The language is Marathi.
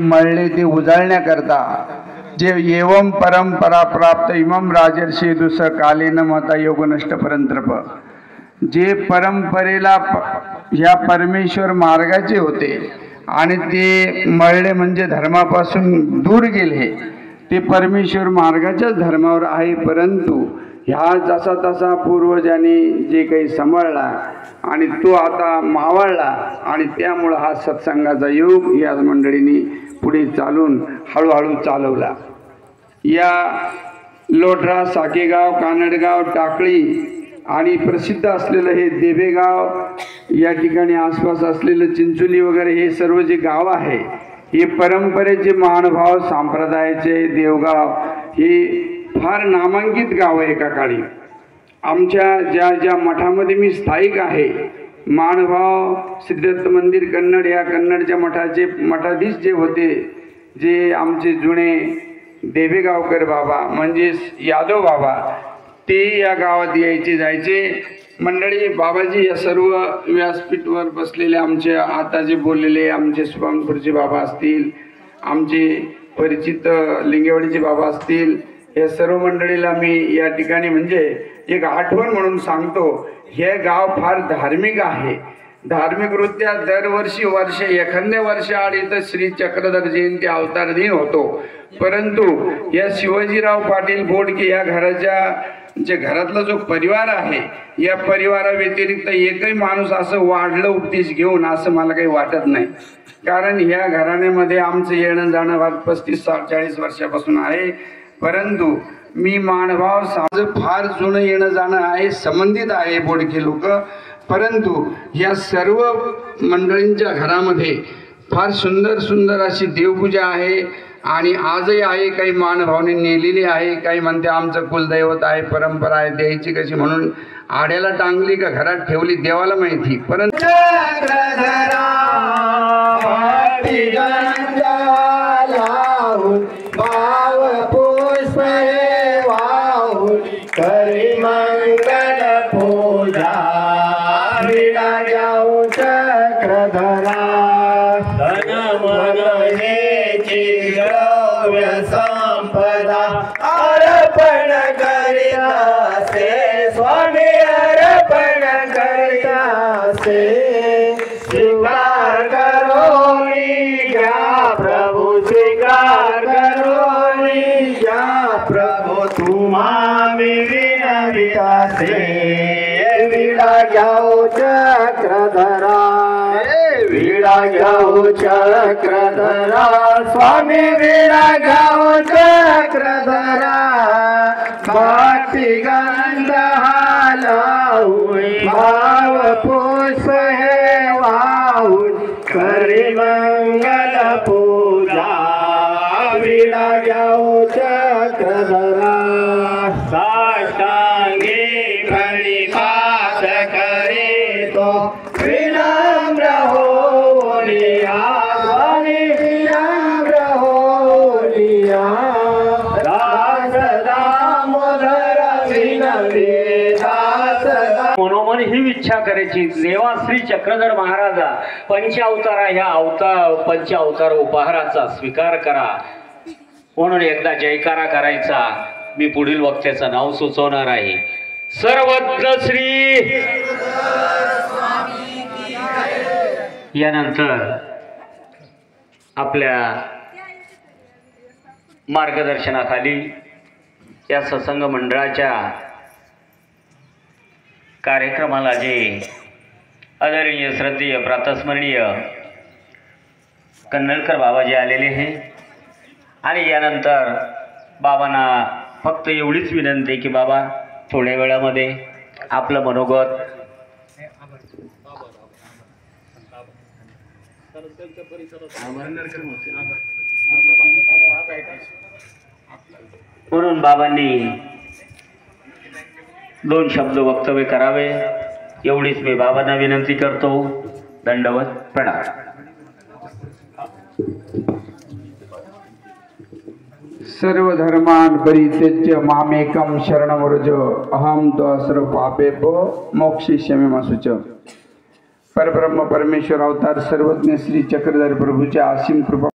मळले ते उजळण्याकरता जे एवं परंपरा प्राप्त इमं राजर्षी दुस कालीन मता योग नष्ट परंत्रप, जे परंपरेला ह्या परमेश्वर मार्गाचे होते आणि ते मळले म्हणजे धर्मापासून दूर गेले, ते परमेश्वर मार्गाच्याच धर्मावर आहे। परंतु ह्या जसा तसा पूर्वजांनी जे काही सांभाळला आणि तो आता मावळला आणि त्यामुळे हा सत्संगाचा योग या मंडळींनी पुढे चालून हळूहळू चालवला। या लोढरा, साकेगाव, कानडगाव, टाकळी आणि प्रसिद्ध असलेलं हे देवेगाव, या ठिकाणी आसपास असलेलं चिंचोली वगैरे हे सर्व जे गाव आहे, हे परंपरेचे महानुभाव संप्रदायाचे देवगाव हे फार नामांकित गाव आहे। एका काळी आमच्या ज्या मठामध्ये मी स्थायिक आहे, महानुभाव सिद्धदत्त मंदिर कन्नड, या कन्नडच्या मठाचे मठाधीश जे होते, जे आमचे जुने देवेगावकर बाबा म्हणजे यादव बाबा, ते या गावात यायचे जायचे। मंडळी बाबाजी या सर्व व्यासपीठावर बसलेले आमचे आता जे बोललेले आमचे सुभानपूरचे बाबा असतील, आमचे परिचित लिंगेवाडीचे बाबा असतील, या सर्व मंडळीला मी या ठिकाणी म्हणजे एक आठवण म्हणून सांगतो, हे गाव फार धार्मिक आहे। धार्मिकरित्या दरवर्षी एखाद्या वर्षाआड इथं श्री चक्रधर जयंती अवतार दिन होतो। परंतु या शिवाजीराव पाटील बोडके या घरातला जो परिवार आहे, या परिवाराव्यतिरिक्त एकही माणूस असं वाढलं उपदेश घेऊन असं मला काही वाटत नाही। कारण ह्या घराण्यामध्ये आमचं येणं जाणं 35-40 वर्षापासून आहे। परंतु मी मानभाव माझं फार जुनं येणं जाणं आहे, संबंधित आहे बोडके लोक। परंतु या सर्व मंडळींच्या घरामध्ये फार सुंदर अशी देवपूजा आहे आणि आजही आहे। काही मानभावने नेलेली आहे, काही म्हणते आमचं कुलदैवत आहे, परंपरा आहे, द्यायची कशी म्हणून आड्याला टांगली का घरात ठेवली देवाला माहिती। परंतु संपदा अर्पण करितासे स्वामी, अर्पण करितासे स्वीकार करोनी घ्या प्रभु, स्वीकार करोनी घ्या प्रभु, तुम्हा मी विनवितासे विडा घ्याओ चक्रधरा, विडा घ्याओ चक्रधरा स्वामी, विडा घ्याओ चक्रधरा, भक्ति गंध हालाऊन भाव पुष्प हे वाहून करी मंगल पूजा, विडा घ्याओ चक्रधरा, साष्टांगी खड़ी पास करे तो विनम्र होलिया, स्वामी विनम्र होलिया, दास दामोदर विनम्र दास। मनोमन ही इच्छा करायची, देवा श्री चक्रधर महाराजा पंचावतारा ह्या पंचावतार उपहाराचा स्वीकार करा म्हणून एकदा जयकारा करायचा। मी पुढील वक्त्याचं नाव सुचवणार आहे। सर्वज्ञ श्री यानंतर आपल्या मार्गदर्शनाखाली या सत्संग मंडळाच्या कार्यक्रमाला जे आदरणीय श्रद्धेय प्रातस्मरणीय कन्नडकर बाबाजी आलेले आहे आणि यानंतर बाबांना फक्त एवढीच विनंती आहे की बाबा थोड्या वेळामध्ये आपलं मनोगत म्हणून बाबांनी 2 शब्द वक्तव्य करावे एवढीच मी बाबांना विनंती करतो। दंडवत प्रणाम। सर्व धर्मान परित्यज्य मामेकं शरणं व्रज अहं तु सर्व पापेभ्यो मोक्षयिष्यामि मा शुचः। परब्रह्म परमेश्वर अवतार सर्वज्ञ श्री चक्रधर प्रभूच्या असीम कृपा